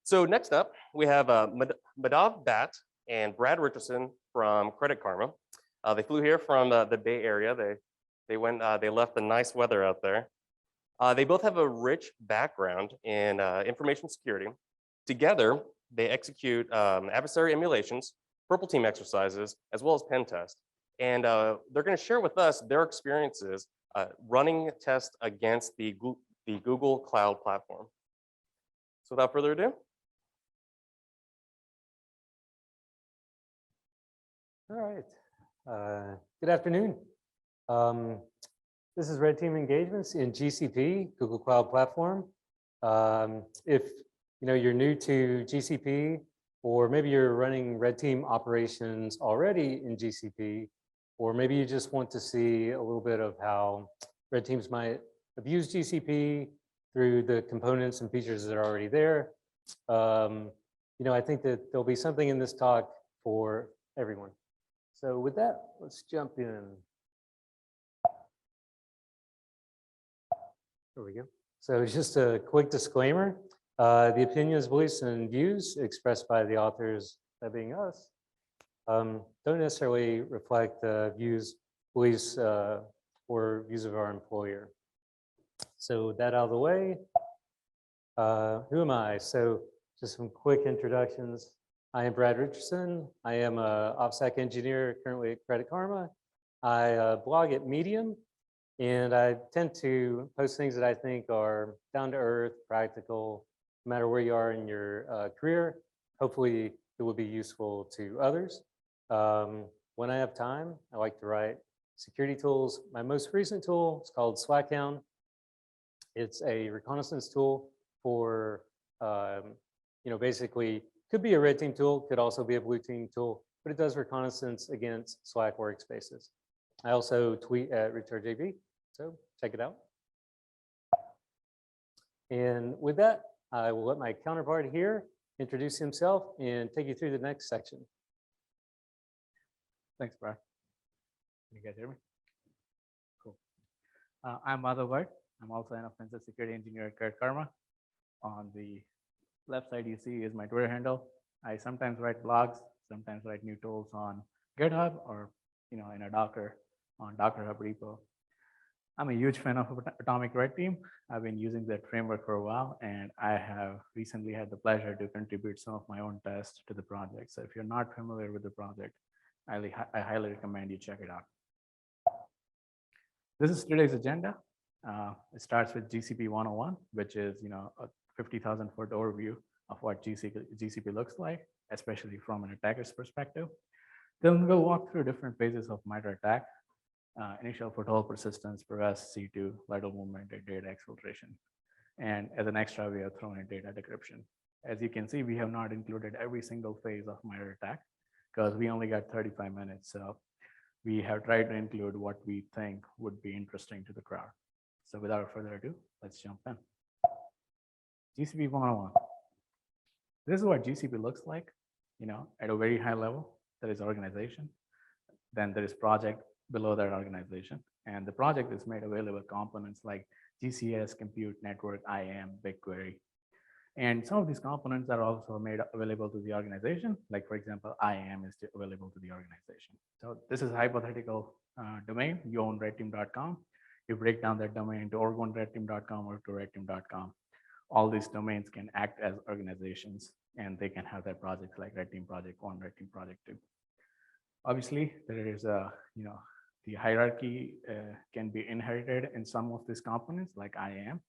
So next up, we have Madhav Bhatt and Brad Richardson from Credit Karma. They flew here from the Bay Area. They left the nice weather out there. They both have a rich background in information security. Together, they execute adversary emulations, purple team exercises, as well as pen tests. And they're going to share with us their experiences running tests against the Google Cloud Platform. So without further ado. All right. Good afternoon. This is Red Team Engagements in GCP, Google Cloud Platform. If you're new to GCP, or maybe you're running Red Team operations already in GCP, or maybe you just want to see a little bit of how Red Teams might abuse GCP through the components and features that are already there. I think that there'll be something in this talk for everyone. So with that, let's jump in. There we go. So just a quick disclaimer. The opinions, beliefs, and views expressed by the authors, that being us, don't necessarily reflect the views, beliefs, or views of our employer. So with that out of the way, who am I? So just some quick introductions. I am Brad Richardson. I am a OPSEC engineer currently at Credit Karma. I blog at Medium, and I tend to post things that I think are down to earth, practical, no matter where you are in your career. Hopefully it will be useful to others. When I have time, I like to write security tools. My most recent tool is called Hound. It's a reconnaissance tool for, basically could be a red team tool, could also be a blue team tool, but it does reconnaissance against Slack workspaces. I also tweet at RechargeAV, so check it out. And with that, I will let my counterpart here introduce himself and take you through the next section. Thanks, Brad. Can you guys hear me? Cool. I'm Madhav Bhatt. I'm also an offensive security engineer at Credit Karma. On the left side you see is my Twitter handle. I sometimes write blogs, sometimes write new tools on GitHub or in a Docker on Docker Hub repo. I'm a huge fan of Atomic Red Team. I've been using that framework for a while, and I have recently had the pleasure to contribute some of my own tests to the project. So if you're not familiar with the project, I highly recommend you check it out. This is today's agenda. It starts with GCP 101, which is a 50,000-foot overview of what GCP looks like, especially from an attacker's perspective. Then we'll walk through different phases of MITRE attack, initial foothold, persistence, persist, C2, lateral movement, and data exfiltration. And as an extra, we have thrown in data decryption. As you can see, we have not included every single phase of MITRE attack because we only got 35 minutes. So we have tried to include what we think would be interesting to the crowd. So without further ado, let's jump in. GCP 101. This is what GCP looks like, at a very high level. There is organization. Then there is project below that organization. And the project is made available components like GCS, Compute, Network, IAM, BigQuery. And some of these components are also made available to the organization. Like, for example, IAM is available to the organization. So this is a hypothetical domain. You own redteam.com. You break down that domain into org1redteam.com or to redteam.com. All these domains can act as organizations, and they can have their projects like Red Team Project 1, Red Team Project 2. Obviously, there is the hierarchy can be inherited in some of these components like IAM.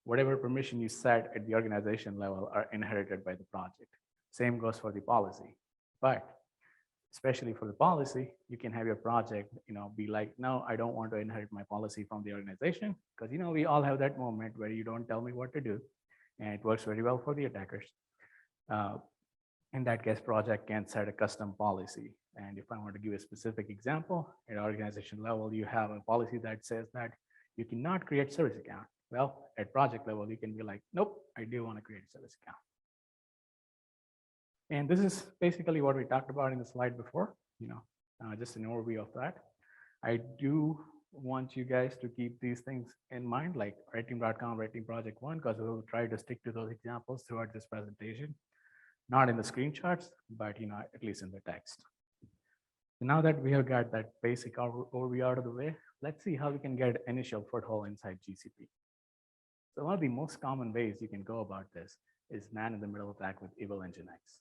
Whatever permission you set at the organization level are inherited by the project. Same goes for the policy. But especially for the policy, you can have your project, be like, no, I don't want to inherit my policy from the organization, because we all have that moment where you don't tell me what to do, and it works very well for the attackers. In that case, project can set a custom policy. And if I want to give a specific example, at organization level, you have a policy that says that you cannot create service account. Well, at project level, you can be like, nope, I do want to create a service account. And this is basically what we talked about in the slide before, just an overview of that. I do want you guys to keep these things in mind, like redteam.com, Red Team Project One, because we'll try to stick to those examples throughout this presentation. Not in the screenshots, but at least in the text. So now that we have got that basic overview out of the way, let's see how we can get initial foothold inside GCP. So one of the most common ways you can go about this is man-in-the-middle attack with Evil Nginx.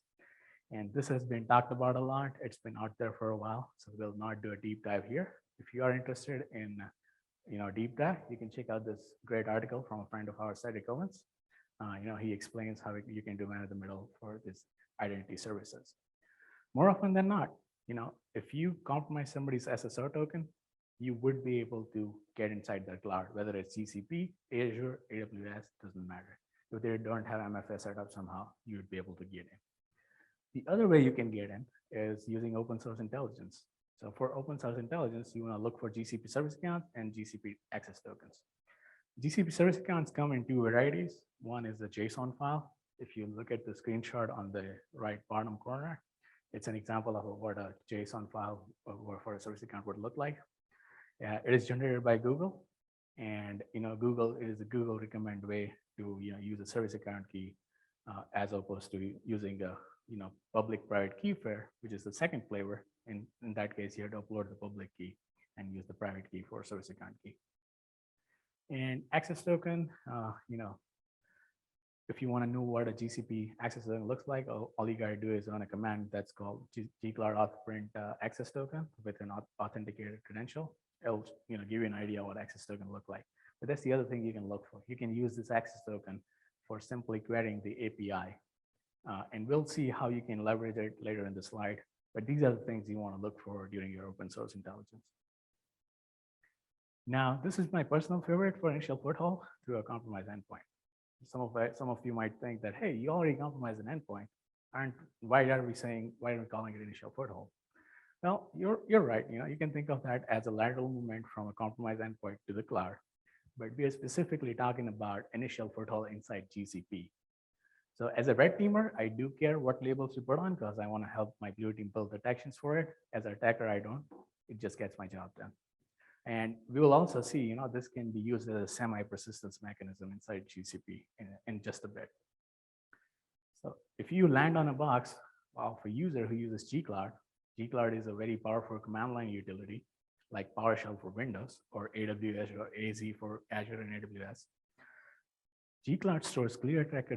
And this has been talked about a lot. It's been out there for a while, so we'll not do a deep dive here. If you are interested in deep dive, you can check out this great article from a friend of ours, Cedric Owens. He explains how you can do man-in-the-middle for this identity services. More often than not, if you compromise somebody's SSO token, you would be able to get inside their cloud, whether it's GCP, Azure, AWS, doesn't matter. If they don't have MFA set up somehow, you would be able to get in. The other way you can get in is using open source intelligence. So for open source intelligence, you want to look for GCP service accounts and GCP access tokens. GCP service accounts come in two varieties. One is the JSON file. If you look at the screenshot on the right bottom corner, it's an example of what a JSON file for a service account would look like. It is generated by Google, and it is a Google recommend way to use a service account key as opposed to using a public private key pair, which is the second flavor. In that case, you have to upload the public key and use the private key for service account key. And access token, if you want to know what a GCP access token looks like, all you got to do is run a command that's called gcloud authprint access token with an authenticated credential. It'll give you an idea what access token look like. But that's the other thing you can look for. You can use this access token for simply querying the API. And we'll see how you can leverage it later in the slide. But these are the things you want to look for during your open source intelligence. Now, this is my personal favorite for initial foothold through a compromised endpoint. Some of you might think that, hey, you already compromised an endpoint. Why are we calling it initial foothold? Well, you're right. You can think of that as a lateral movement from a compromised endpoint to the cloud. But we are specifically talking about initial foothold inside GCP. So as a red teamer, I do care what labels you put on because I want to help my blue team build detections for it. As an attacker, I don't. It just gets my job done. And we will also see, this can be used as a semi-persistence mechanism inside GCP in just a bit. So if you land on a box of a user who uses gcloud, gcloud is a very powerful command line utility like PowerShell for Windows or AWS or AZ for Azure and AWS. gcloud stores clear text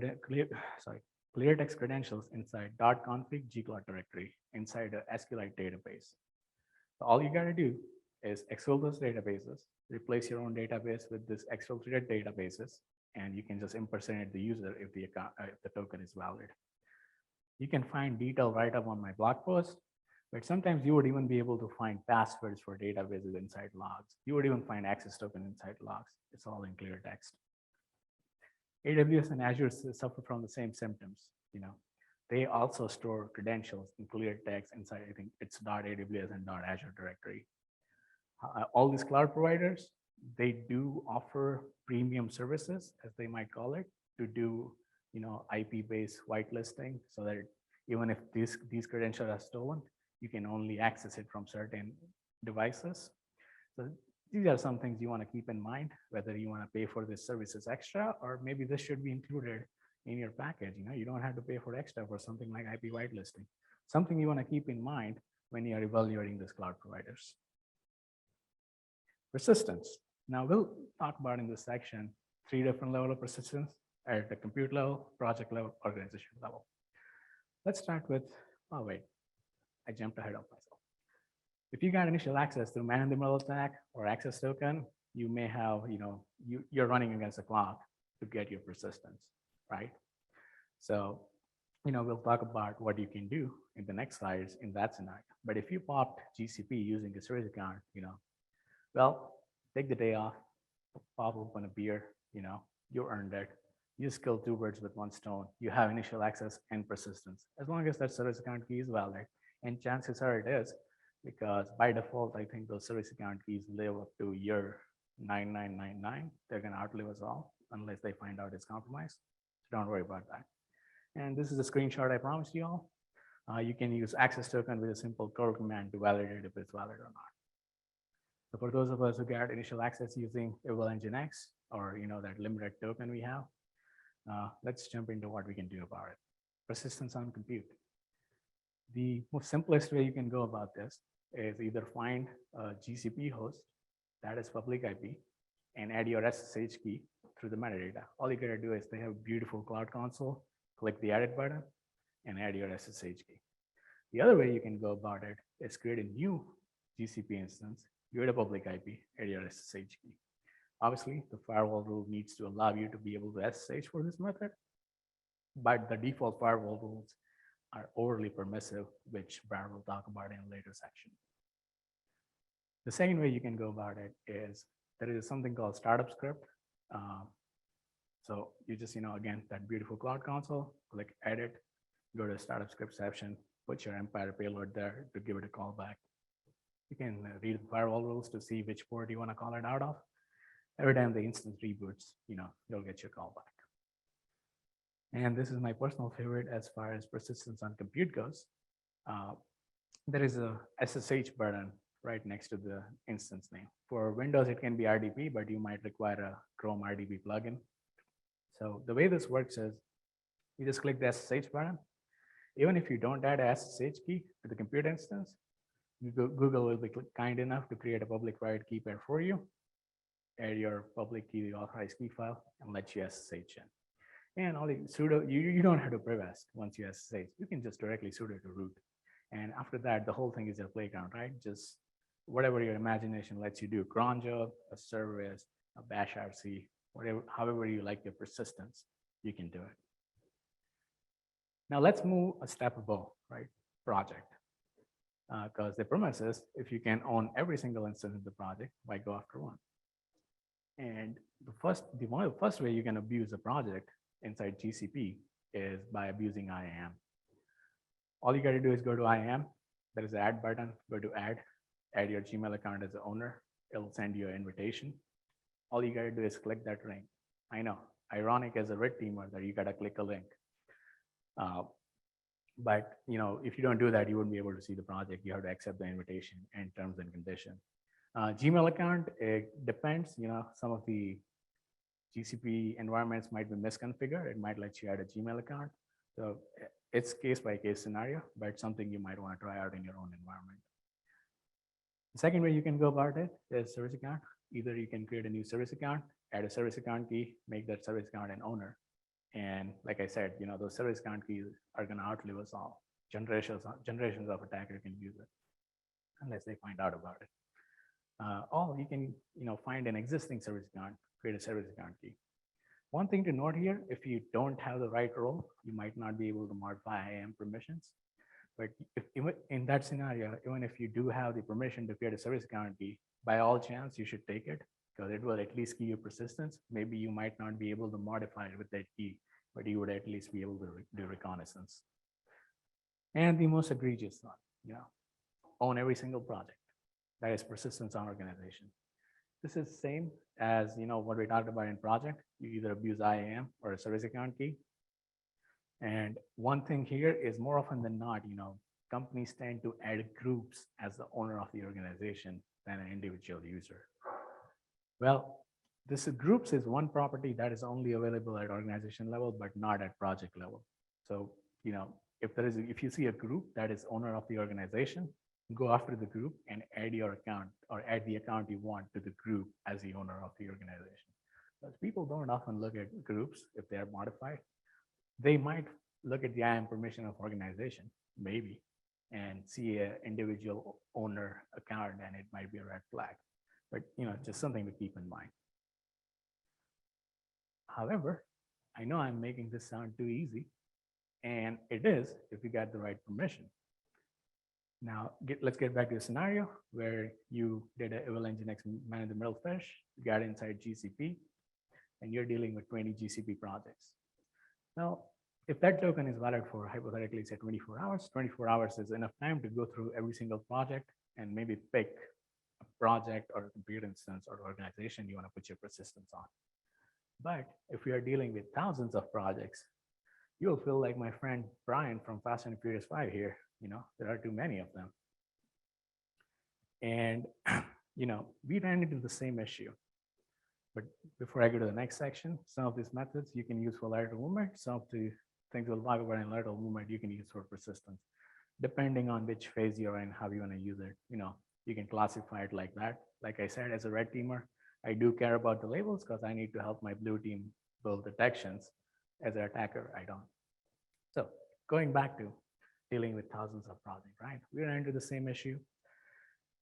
credentials inside .config gcloud directory inside a SQLite database. So all you got to do is exfil those databases, replace your own database with this exfiltrated databases, and you can just impersonate the user if the token is valid. You can find detailed write-up on my blog post, but sometimes you would even be able to find passwords for databases inside logs. You would even find access token inside logs. It's all in clear text. AWS and Azure suffer from the same symptoms. They also store credentials in clear text inside, I think it's .aws and .azure directory. All these cloud providers, they do offer premium services, as they might call it, to do IP-based whitelisting, so that even if these credentials are stolen, you can only access it from certain devices. So these are some things you want to keep in mind, whether you want to pay for this services extra, or maybe this should be included in your package. You don't have to pay for extra for something like IP whitelisting. Something you want to keep in mind when you are evaluating these cloud providers. Persistence. Now we'll talk about in this section 3 different levels of persistence at the compute level, project level, organization level. Let's start with, oh wait, I jumped ahead of myself. If you got initial access through man-in-the-middle attack or access token, you may have, you're running against the clock to get your persistence, right? So, we'll talk about what you can do in the next slides in that scenario. But if you popped GCP using a service account, well, take the day off, pop open a beer, you earned it. You just kill 2 birds with 1 stone. You have initial access and persistence, as long as that service account key is valid. And chances are it is, because by default, I think those service account keys live up to year 9999. They're going to outlive us all unless they find out it's compromised. So don't worry about that. And this is a screenshot I promised you all. You can use access token with a simple curl command to validate if it's valid or not. So for those of us who got initial access using Eval Nginx or that limited token we have, let's jump into what we can do about it. Persistence on compute. The most simplest way you can go about this is either find a GCP host that is public IP and add your SSH key through the metadata. All you gotta do is they have a beautiful cloud console, click the edit button and add your SSH key. The other way you can go about it is create a new GCP instance, give it a public IP, add your SSH key. Obviously, the firewall rule needs to allow you to be able to SSH for this method, but the default firewall rules are overly permissive, which Brad will talk about in a later section. The second way you can go about it is there is something called startup script. So you just, again, that beautiful cloud console, click edit, go to startup script section, put your Empire payload there to give it a callback. You can read the firewall rules to see which port you want to call it out of. Every time the instance reboots, you'll get your callback. And this is my personal favorite as far as persistence on compute goes. There is a SSH button right next to the instance name. For Windows, it can be RDP, but you might require a Chrome RDP plugin. So the way this works is you just click the SSH button. Even if you don't add a SSH key to the compute instance, Google will be kind enough to create a public private key pair for you, add your public key authorized key file, and let you SSH in. And all you don't have to privest once you SSH. You can just directly sudo to root. And after that, the whole thing is your playground, right? Just whatever your imagination lets you do, cron job, a service, a bash RC, however you like your persistence, you can do it. Now let's move a step above, right? Project. Because the premise is if you can own every single instance of the project, why go after one? And one of the first way you can abuse a project inside GCP is by abusing IAM. All you got to do is go to IAM. There is an add button. Go to add your Gmail account as the owner. It'll send you an invitation. All you got to do is click that link. I know, ironic as a red teamer that you got to click a link. But if you don't do that, you wouldn't be able to see the project. You have to accept the invitation and terms and conditions. Gmail account, it depends. Some of the GCP environments might be misconfigured. It might let you add a Gmail account. So it's case by case scenario, but something you might want to try out in your own environment. The second way you can go about it is service account. Either you can create a new service account, add a service account key, make that service account an owner. And like I said, those service account keys are going to outlive us all. Generations of attacker can use it unless they find out about it. Or you can find an existing service account, create a service account key. One thing to note here, if you don't have the right role, you might not be able to modify IAM permissions. But in that scenario, even if you do have the permission to create a service account key, by all chance, you should take it because it will at least give you persistence. Maybe you might not be able to modify it with that key, but you would at least be able to do reconnaissance. And the most egregious one, own every single project. That is persistence on organization. This is same as what we talked about in project. You either abuse IAM or a service account key. And one thing here is more often than not, companies tend to add groups as the owner of the organization than an individual user. Well, this groups is one property that is only available at organization level, but not at project level. So, if you see a group that is owner of the organization, go after the group and add your account or add the account you want to the group as the owner of the organization. Because people don't often look at groups if they are modified. They might look at the IAM permission of organization, maybe, and see an individual owner account, and it might be a red flag. But just something to keep in mind. However, I know I'm making this sound too easy, and it is if you got the right permission. Now, let's get back to a scenario where you did an Eval Nginx man-in-the-middle fish, you got inside GCP, and you're dealing with 20 GCP projects. Now, if that token is valid for hypothetically say 24 hours is enough time to go through every single project and maybe pick a project or a compute instance or organization you want to put your persistence on. But if we are dealing with thousands of projects, you'll feel like my friend Brian from Fast and Furious 5 here. There are too many of them. And we ran into the same issue. But before I go to the next section, some of these methods you can use for lateral movement. Some of the things we'll talk about in lateral movement you can use for persistence, depending on which phase you're in, how you want to use it. You can classify it like that. Like I said, as a red teamer, I do care about the labels because I need to help my blue team build detections. As an attacker, I don't. So going back to dealing with thousands of projects, right? We ran into the same issue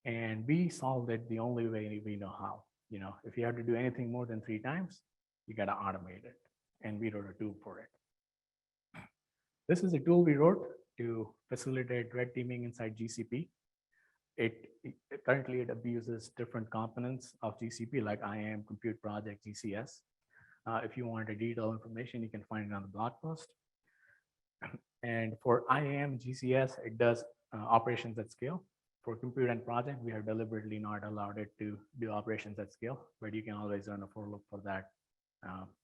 and we solved it the only way we know how. If you have to do anything more than 3 times, you got to automate it. And we wrote a tool for it. This is a tool we wrote to facilitate red teaming inside GCP. Currently it abuses different components of GCP like IAM, Compute Project, GCS. If you want a detailed information, you can find it on the blog post. And for IAM, GCS, it does operations at scale. For Compute and Project, we have deliberately not allowed it to do operations at scale, but you can always run a for loop for that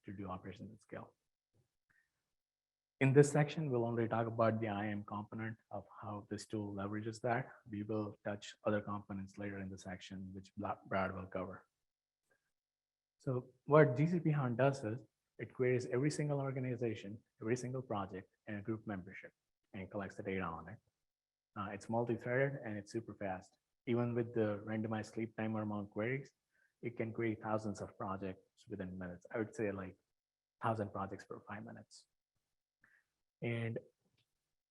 to do operations at scale. In this section, we'll only talk about the IAM component of how this tool leverages that. We will touch other components later in the section, which Brad will cover. So what GCP Hound does is it queries every single organization, every single project, and a group membership, and collects the data on it. It's multi-threaded and it's super fast. Even with the randomized sleep timer amount queries, it can query thousands of projects within minutes. I would say like 1,000 projects per 5 minutes. And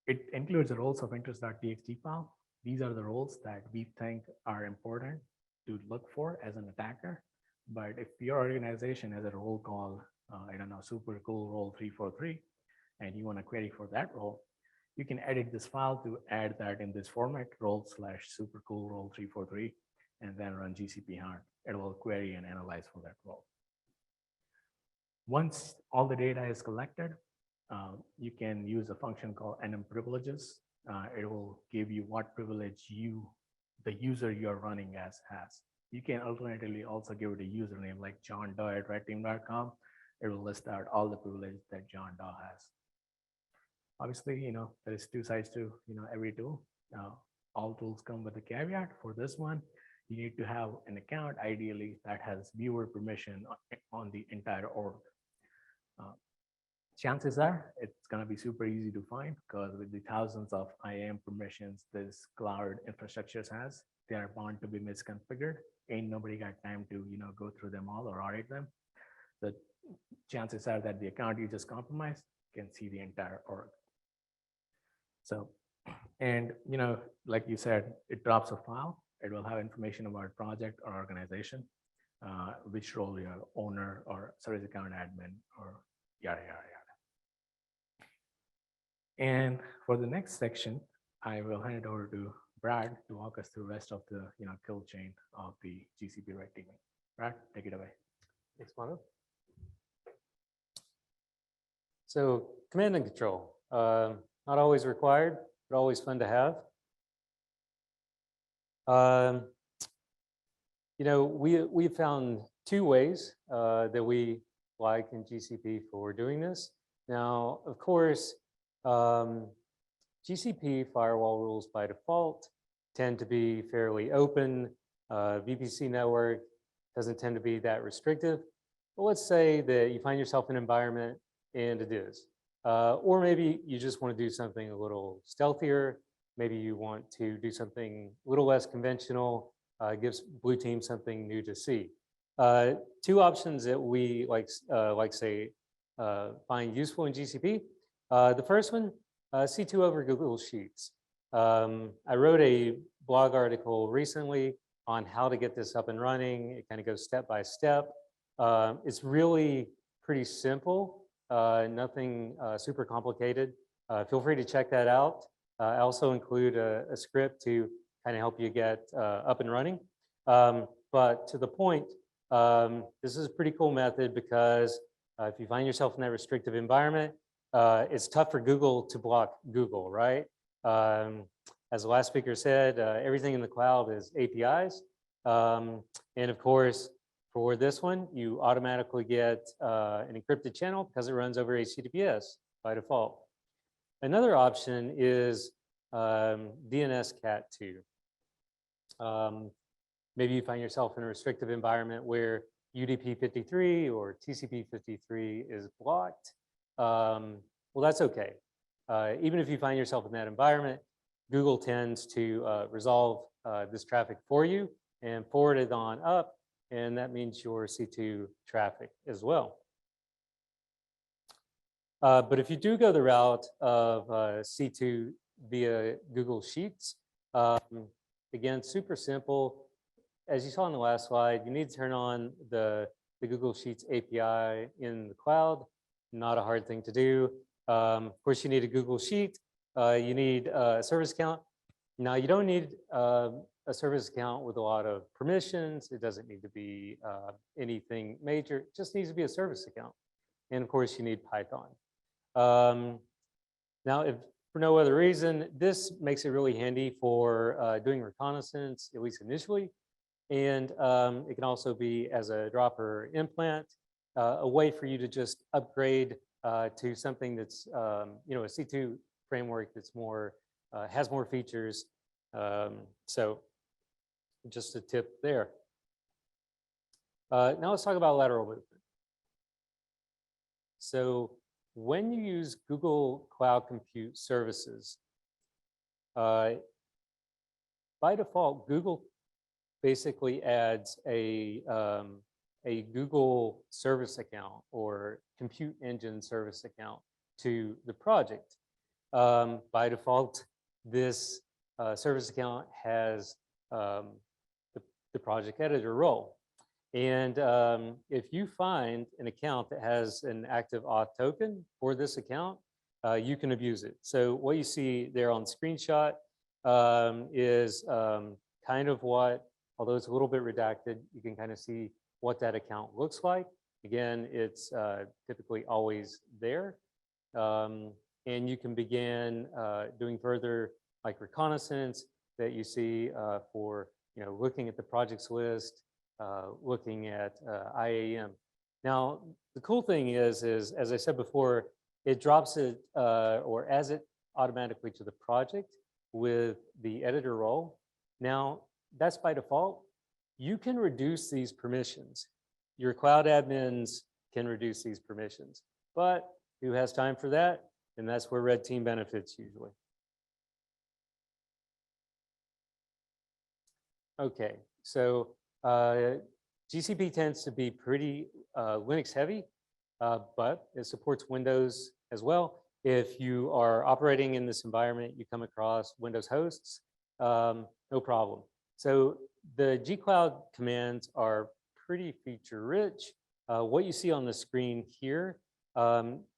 it includes the roles of interest.txt file. These are the roles that we think are important to look for as an attacker. But if your organization has a role called, I don't know, super cool role 343, and you want to query for that role, you can edit this file to add that in this format, role/super cool role 343, and then run GCP Hound. It will query and analyze for that role. Once all the data is collected, you can use a function called enum privileges. It will give you what privilege the user you're running as has. You can alternatively also give it a username like johndoe@redteam.com. It will list out all the privileges that John Doe has. Obviously, there's 2 sides to every tool. All tools come with a caveat. For this one, you need to have an account, ideally, that has viewer permission on the entire org. Chances are it's going to be super easy to find because with the thousands of IAM permissions this cloud infrastructure has, they are bound to be misconfigured. Ain't nobody got time to go through them all or audit them. The chances are that the account you just compromised can see the entire org. So, and like you said, it drops a file. It will have information about project or organization, which role you're owner or service account admin or yada, yada, yada. And for the next section, I will hand it over to Brad to walk us through the rest of the kill chain of the GCP red teaming. Brad, take it away. Thanks, Manu. So command and control, not always required, but always fun to have. We found 2 ways that we like in GCP for doing this. Now, of course, GCP firewall rules by default tend to be fairly open. VPC network doesn't tend to be that restrictive. But let's say that you find yourself in an environment and it is. Or maybe you just want to do something a little stealthier. Maybe you want to do something a little less conventional, gives blue team something new to see. 2 options that we find useful in GCP. The first one, C2 over Google Sheets. I wrote a blog article recently on how to get this up and running. It kind of goes step by step. It's really pretty simple, nothing super complicated. Feel free to check that out. I also include a script to kind of help you get up and running. But to the point, this is a pretty cool method because if you find yourself in that restrictive environment, it's tough for Google to block Google, right? As the last speaker said, everything in the cloud is APIs. And of course, for this one, you automatically get an encrypted channel because it runs over HTTPS by default. Another option is DNS Cat 2. maybe you find yourself in a restrictive environment where UDP 53 or TCP 53 is blocked. Well, that's okay. Even if you find yourself in that environment, Google tends to resolve this traffic for you and forward it on up, and that means your C2 traffic as well. But if you do go the route of C2 via Google Sheets, again, super simple. As you saw in the last slide, you need to turn on the Google Sheets API in the cloud. Not a hard thing to do. Of course, you need a Google Sheet. You need a service account. Now, you don't need a service account with a lot of permissions. It doesn't need to be anything major. It just needs to be a service account. And of course, you need Python. Now, if for no other reason, this makes it really handy for doing reconnaissance, at least initially. And it can also be as a dropper implant, a way for you to just upgrade to something that's, you know, a C2 framework that's more, has more features. So just a tip there. Now let's talk about lateral movement. So when you use Google Cloud Compute Services, by default, Google basically adds a Google service account or compute engine service account to the project. By default, this service account has the project editor role. And if you find an account that has an active auth token for this account, you can abuse it. So what you see there on screenshot is kind of what, although it's a little bit redacted, you can kind of see what that account looks like. Again, it's typically always there. And you can begin doing further like reconnaissance that you see for, you know, looking at the projects list, looking at IAM. Now, the cool thing is as I said before, it drops it or adds it automatically to the project with the editor role. Now, that's by default. You can reduce these permissions. Your cloud admins can reduce these permissions, but who has time for that? And that's where red team benefits usually. Okay, so GCP tends to be pretty Linux heavy, but it supports Windows as well. If you are operating in this environment, you come across Windows hosts, no problem. So the gcloud commands are pretty feature rich. What you see on the screen here,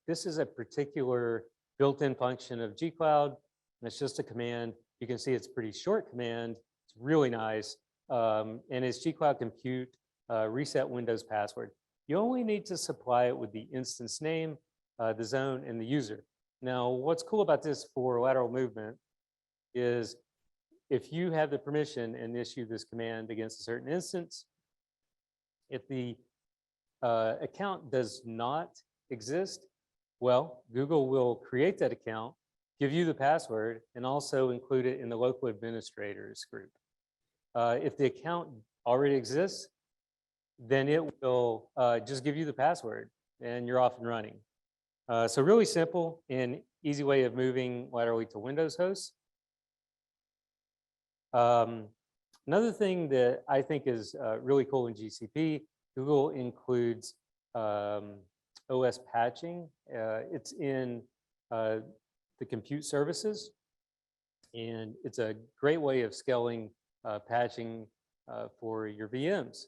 this is a particular built-in function of gcloud, and it's just a command. You can see it's a pretty short command. It's really nice. And it's gcloud compute reset Windows password. You only need to supply it with the instance name, the zone, and the user. Now, what's cool about this for lateral movement is if you have the permission and issue this command against a certain instance, if the account does not exist, well, Google will create that account, give you the password, and also include it in the local administrators group. If the account already exists, then it will just give you the password and you're off and running. So really simple and easy way of moving laterally to Windows hosts. Another thing that I think is really cool in GCP, Google includes OS patching. It's in the compute services, and it's a great way of scaling patching for your VMs.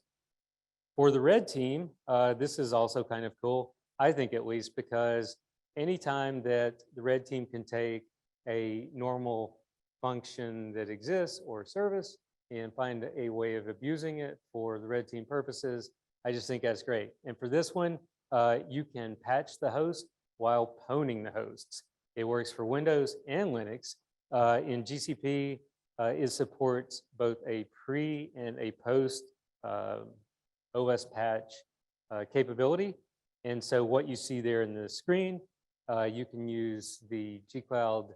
For the red team, this is also kind of cool, I think at least, because anytime that the red team can take a normal function that exists or service and find a way of abusing it for the red team purposes, I just think that's great. And for this one, you can patch the host while pwning the hosts. It works for Windows and Linux. In GCP, it supports both a pre and a post OS patch capability. And so what you see there in the screen, you can use the gcloud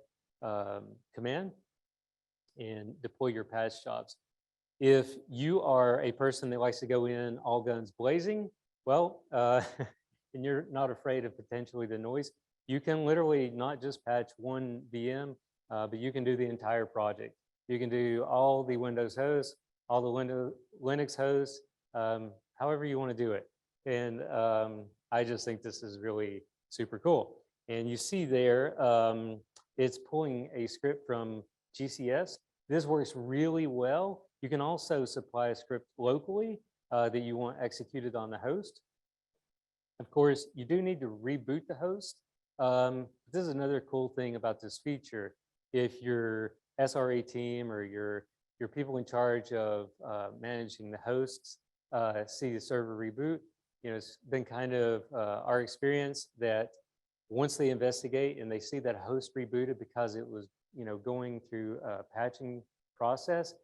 command and deploy your patch jobs. If you are a person that likes to go in all guns blazing, well, and you're not afraid of potentially the noise, you can literally not just patch one VM, but you can do the entire project. You can do all the Windows hosts, all the Linux hosts, however you want to do it. And I just think this is really super cool. And you see there, it's pulling a script from GCS. This works really well. You can also supply a script locally that you want executed on the host. Of course, you do need to reboot the host. This is another cool thing about this feature. If your SRE team or your people in charge of managing the hosts see the server reboot, you know, it's been kind of our experience that once they investigate and they see that host rebooted because it was, you know, going through a patching process,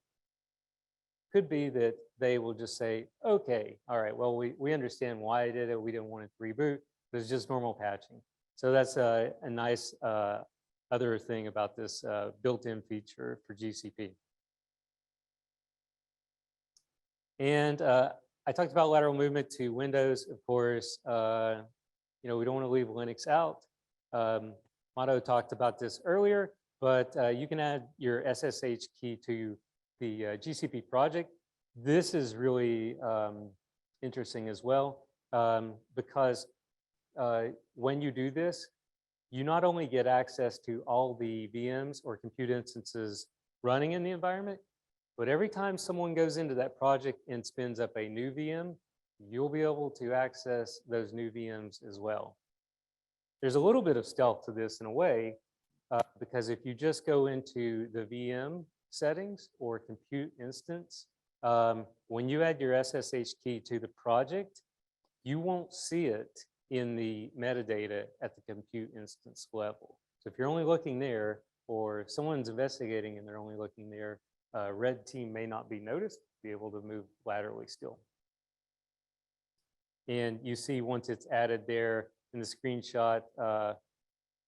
could be that they will just say, okay, all right, well, we understand why I did it. We didn't want it to reboot. It was just normal patching. So that's a nice other thing about this built-in feature for GCP. And I talked about lateral movement to Windows. Of course, you know, we don't want to leave Linux out. Motto talked about this earlier, but you can add your SSH key to the GCP project. This is really interesting as well, because when you do this, you not only get access to all the VMs or compute instances running in the environment, but every time someone goes into that project and spins up a new VM, you'll be able to access those new VMs as well. There's a little bit of stealth to this in a way, because if you just go into the VM settings or compute instance, when you add your SSH key to the project, you won't see it in the metadata at the compute instance level. So if you're only looking there, or if someone's investigating and they're only looking there, red team may not be noticed, be able to move laterally still. And you see once it's added there in the screenshot,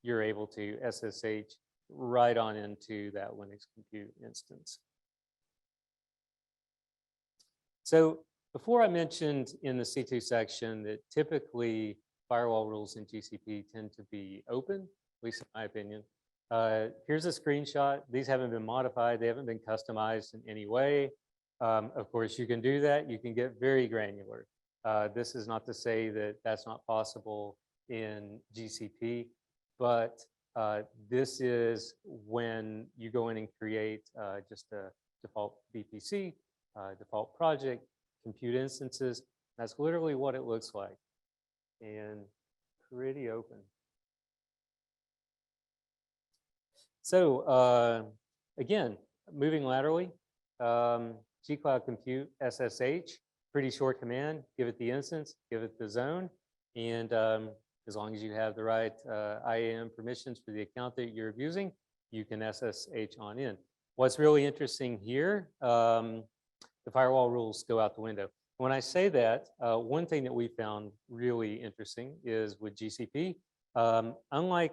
you're able to SSH right on into that Linux compute instance. So before I mentioned in the C2 section that typically firewall rules in GCP tend to be open, at least in my opinion. Here's a screenshot. These haven't been modified. They haven't been customized in any way. Of course, you can do that. You can get very granular. This is not to say that that's not possible in GCP, but this is when you go in and create just a default VPC, default project, compute instances. That's literally what it looks like, and pretty open. So again, moving laterally, G-Cloud Compute SSH, pretty short command. Give it the instance, give it the zone, and as long as you have the right IAM permissions for the account that you're using, you can SSH on in. What's really interesting here, the firewall rules go out the window. When I say that, one thing that we found really interesting is with GCP, unlike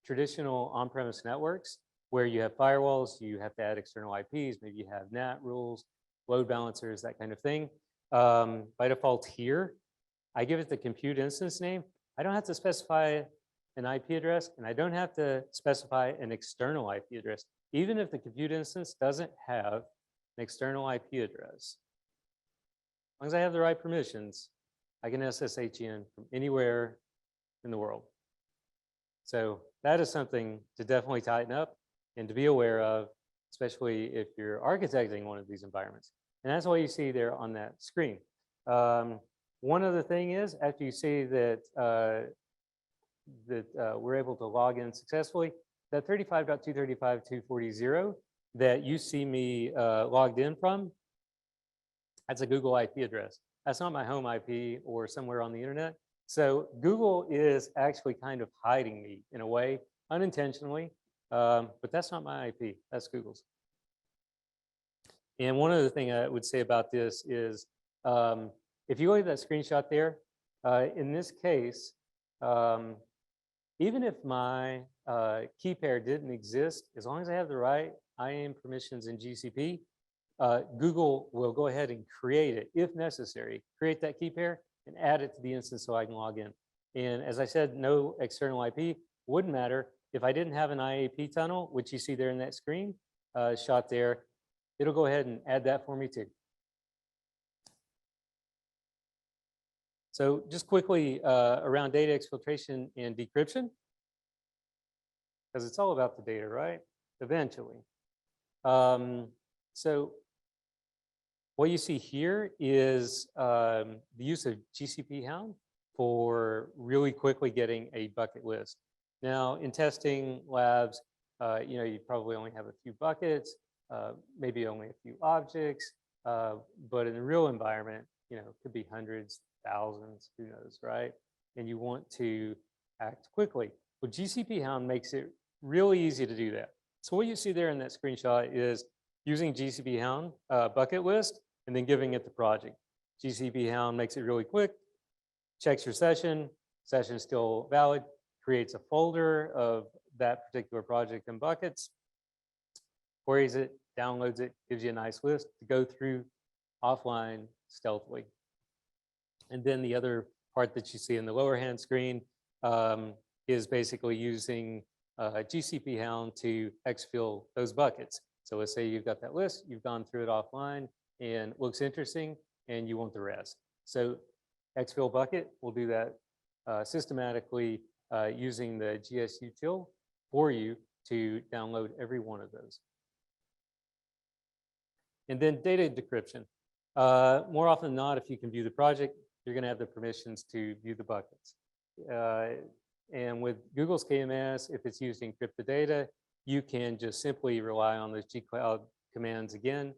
traditional on-premise networks where you have firewalls, you have to add external IPs, maybe you have NAT rules, load balancers, that kind of thing. By default here, I give it the compute instance name. I don't have to specify an IP address, and I don't have to specify an external IP address, even if the compute instance doesn't have an external IP address. As long as I have the right permissions, I can SSH in from anywhere in the world. So that is something to definitely tighten up and to be aware of, especially if you're architecting one of these environments. And that's what you see there on that screen. One other thing is, after you see that we're able to log in successfully, that 35.235.240 that you see me logged in from, that's a Google IP address. That's not my home IP or somewhere on the internet. So Google is actually kind of hiding me in a way, unintentionally, but that's not my IP, that's Google's. And one other thing I would say about this is, if you look at that screenshot there, in this case, even if my key pair didn't exist, as long as I have the right IAM permissions in GCP, Google will go ahead and create it if necessary, create that key pair and add it to the instance so I can log in. And as I said, no external IP wouldn't matter. If I didn't have an IAP tunnel, which you see there in that screen shot there, it'll go ahead and add that for me too. So just quickly around data exfiltration and decryption, because it's all about the data, right? Eventually. So what you see here is the use of GCP Hound for really quickly getting a bucket list. Now, in testing labs, you probably only have a few buckets, maybe only a few objects, but in the real environment, it could be hundreds, thousands, who knows, right? And you want to act quickly. Well, GCP Hound makes it really easy to do that. So what you see there in that screenshot is using GCP Hound bucket list and then giving it the project. GCP Hound makes it really quick, checks your session is still valid, creates a folder of that particular project and buckets, queries it, downloads it, gives you a nice list to go through offline stealthily. And then the other part that you see in the lower hand screen is basically using GCP Hound to exfil those buckets. So let's say you've got that list, you've gone through it offline and it looks interesting and you want the rest. So exfil bucket will do that systematically using the GSUtil for you to download every one of those. And then data decryption. More often than not, if you can view the project, you're going to have the permissions to view the buckets. And with Google's KMS, if it's used to encrypt the data, you can just simply rely on those gcloud commands again,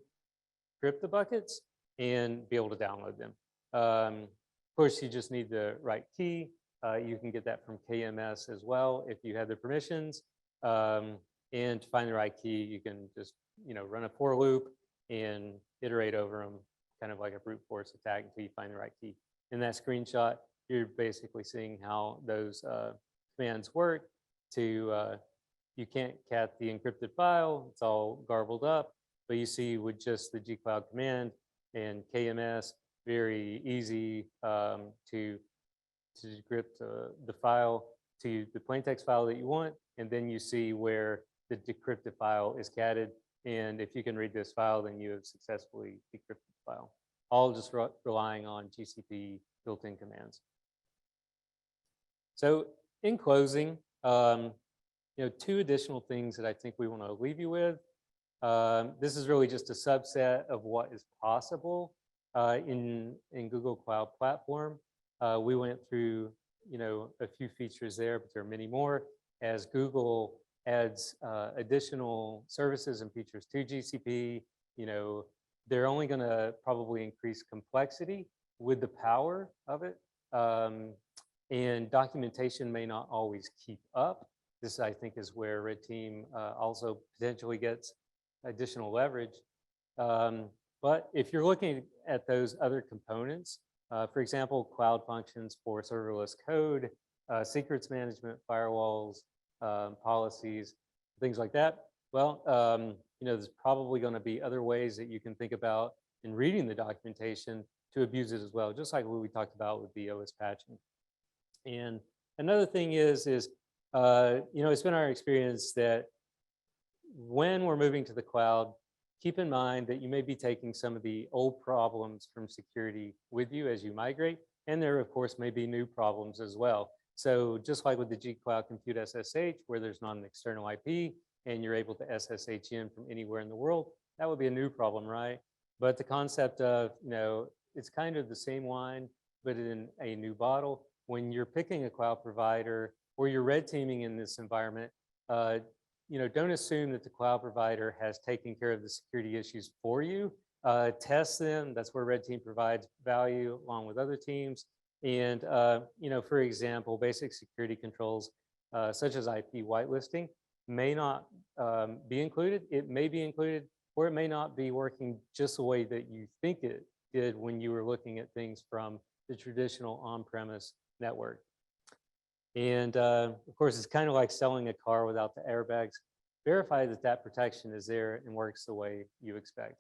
encrypt the buckets, and be able to download them. Of course, you just need the right key. You can get that from KMS as well if you have the permissions. And to find the right key, you can just run a for loop and iterate over them, kind of like a brute force attack until you find the right key. In that screenshot, you're basically seeing how those commands work. You can't cat the encrypted file, it's all garbled up, but you see with just the gcloud command and KMS, very easy to decrypt the file to the plaintext file that you want, and then you see where the decrypted file is catted, and if you can read this file, then you have successfully decrypted the file. All just relying on GCP built-in commands. So in closing, two additional things that I think we want to leave you with. This is really just a subset of what is possible in Google Cloud Platform. We went through a few features there, but there are many more. As Google adds additional services and features to GCP, they're only going to probably increase complexity with the power of it. And documentation may not always keep up. This, I think, is where Red Team also potentially gets additional leverage. But if you're looking at those other components, for example, cloud functions for serverless code, secrets management, firewalls, policies, things like that, well, there's probably going to be other ways that you can think about in reading the documentation to abuse it as well, just like what we talked about with the OS patching. And another thing is it's been our experience that when we're moving to the cloud, keep in mind that you may be taking some of the old problems from security with you as you migrate, and there, of course, may be new problems as well. So just like with the gcloud Compute SSH, where there's not an external IP, and you're able to SSH in from anywhere in the world, that would be a new problem, right? But the concept of, it's kind of the same wine, but in a new bottle. When you're picking a cloud provider or you're red teaming in this environment, don't assume that the cloud provider has taken care of the security issues for you. Test them. That's where Red Team provides value along with other teams. And, for example, basic security controls such as IP whitelisting may not be included. It may be included, or it may not be working just the way that you think it did when you were looking at things from the traditional on-premise network. And of course, it's kind of like selling a car without the airbags. Verify that that protection is there and works the way you expect.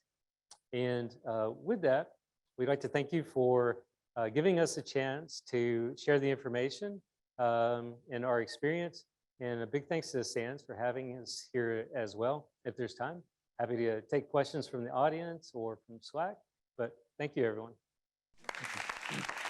And with that, we'd like to thank you for giving us a chance to share the information and our experience. And a big thanks to SANS for having us here as well. If there's time, happy to take questions from the audience or from Slack. But thank you, everyone. Thank you.